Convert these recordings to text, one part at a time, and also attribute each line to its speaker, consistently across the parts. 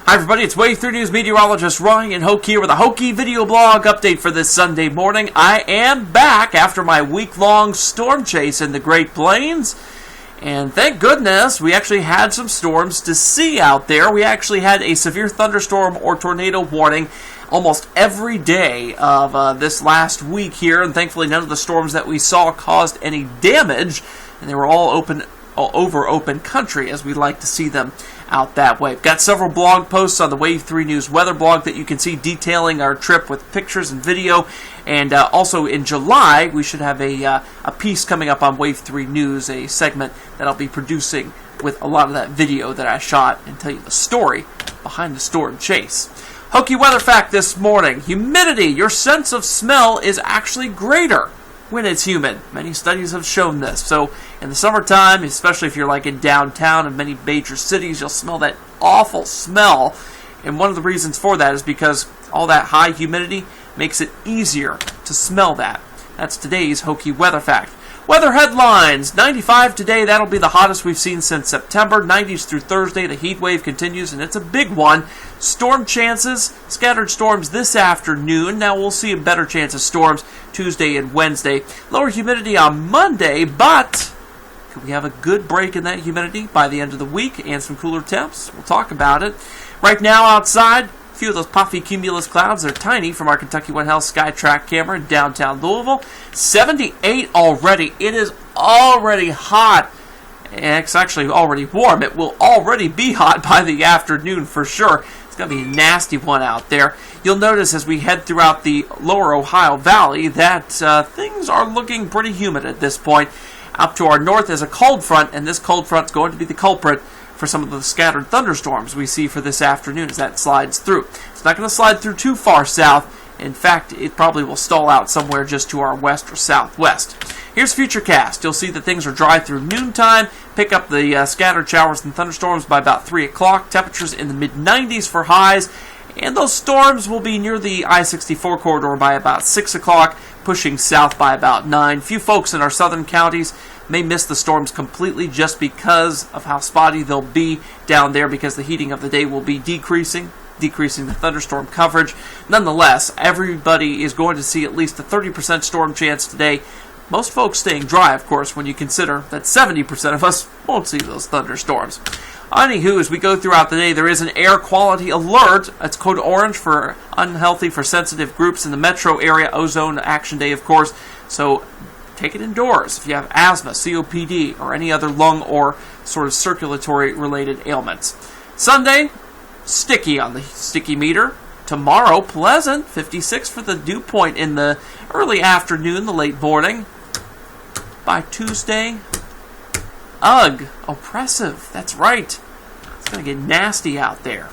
Speaker 1: Hi everybody, it's Wave 3 News Meteorologist Ryan Hoke here with a Hokey video blog update for this Sunday morning. I am back after my week-long storm chase in the Great Plains. And thank goodness we actually had some storms to see out there. We actually had a severe thunderstorm or tornado warning almost every day of this last week here. And thankfully none of the storms that we saw caused any damage. And they were all over open country, as we like to see them out that way. Got several blog posts on the Wave 3 News weather blog that you can see detailing our trip with pictures and video. And also in July, we should have a piece coming up on Wave 3 News, a segment that I'll be producing with a lot of that video that I shot and tell you the story behind the storm chase. Hokey weather fact this morning. Humidity. Your sense of smell is actually greater when it's humid. Many studies have shown this. So in the summertime, especially if you're like in downtown and many major cities, you'll smell that awful smell. And one of the reasons for that is because all that high humidity makes it easier to smell that. That's today's Hokey weather fact. Weather headlines. 95 today. That'll be the hottest we've seen since September. 90s through Thursday. The heat wave continues, and it's a big one. Storm chances. Scattered storms this afternoon. Now we'll see a better chance of storms Tuesday and Wednesday. Lower humidity on Monday, but could we have a good break in that humidity by the end of the week and some cooler temps? We'll talk about it. Right now outside, a few of those puffy cumulus clouds. They're tiny from our Kentucky One Health Sky Track camera in downtown Louisville. 78 already. It is already hot. It's actually already warm. It will already be hot by the afternoon for sure. It's going to be a nasty one out there. You'll notice as we head throughout the lower Ohio Valley that things are looking pretty humid at this point. Up to our north is a cold front, and this cold front is going to be the culprit for some of the scattered thunderstorms we see for this afternoon as that slides through. It's not going to slide through too far south. In fact, it probably will stall out somewhere just to our west or southwest. Here's Futurecast. You'll see that things are dry through noontime. Pick up the scattered showers and thunderstorms by about 3 o'clock. Temperatures in the mid-90s for highs. And those storms will be near the I-64 corridor by about 6 o'clock, pushing south by about 9. Few folks in our southern counties may miss the storms completely just because of how spotty they'll be down there, because the heating of the day will be decreasing the thunderstorm coverage. Nonetheless, everybody is going to see at least a 30% storm chance today. Most folks staying dry, of course, when you consider that 70% of us won't see those thunderstorms. Anywho, as we go throughout the day, there is an air quality alert. It's code orange for unhealthy for sensitive groups in the metro area. Ozone action day, of course. So take it indoors if you have asthma, COPD, or any other lung or sort of circulatory related ailments. Sunday, sticky on the sticky meter. Tomorrow, pleasant, 56 for the dew point in the early afternoon, the late morning. By Tuesday, ugh, oppressive. That's right. It's going to get nasty out there.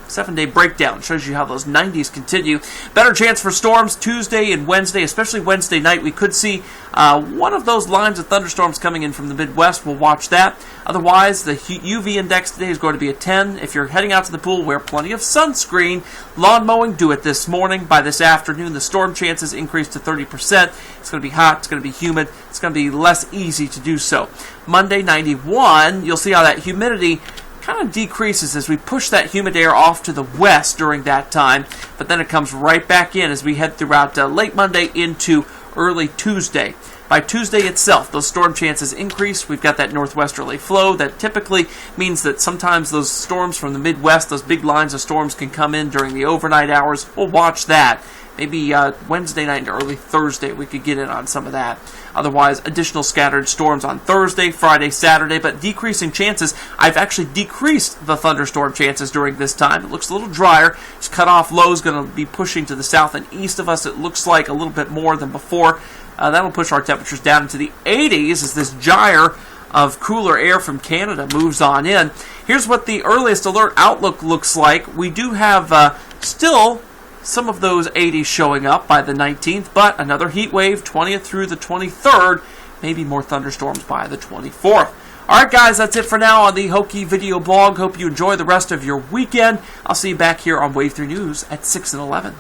Speaker 1: 7-day breakdown shows you how those 90s continue. Better chance for storms Tuesday and Wednesday, especially Wednesday night. We could see one of those lines of thunderstorms coming in from the Midwest. We'll watch that. Otherwise, the UV index today is going to be a 10. If you're heading out to the pool, wear plenty of sunscreen. Lawn mowing, do it this morning. By this afternoon, the storm chances increase to 30%. It's going to be hot. It's going to be humid. It's going to be less easy to do so. Monday, 91. You'll see how that humidity kind of decreases as we push that humid air off to the west during that time, but then it comes right back in as we head throughout late Monday into early Tuesday. By Tuesday itself, those storm chances increase. We've got that northwesterly flow that typically means that sometimes those storms from the Midwest, those big lines of storms, can come in during the overnight hours. We'll watch that. Maybe Wednesday night into early Thursday we could get in on some of that. Otherwise, additional scattered storms on Thursday, Friday, Saturday, but decreasing chances. I've actually decreased the thunderstorm chances during this time. It looks a little drier. This cutoff low is going to be pushing to the south and east of us. It looks like a little bit more than before. That'll push our temperatures down into the 80s as this gyre of cooler air from Canada moves on in. Here's what the earliest alert outlook looks like. We do have still some of those 80s showing up by the 19th, but another heat wave, 20th through the 23rd, maybe more thunderstorms by the 24th. Alright guys, that's it for now on the Hokey video blog. Hope you enjoy the rest of your weekend. I'll see you back here on Wave 3 News at 6 and 11.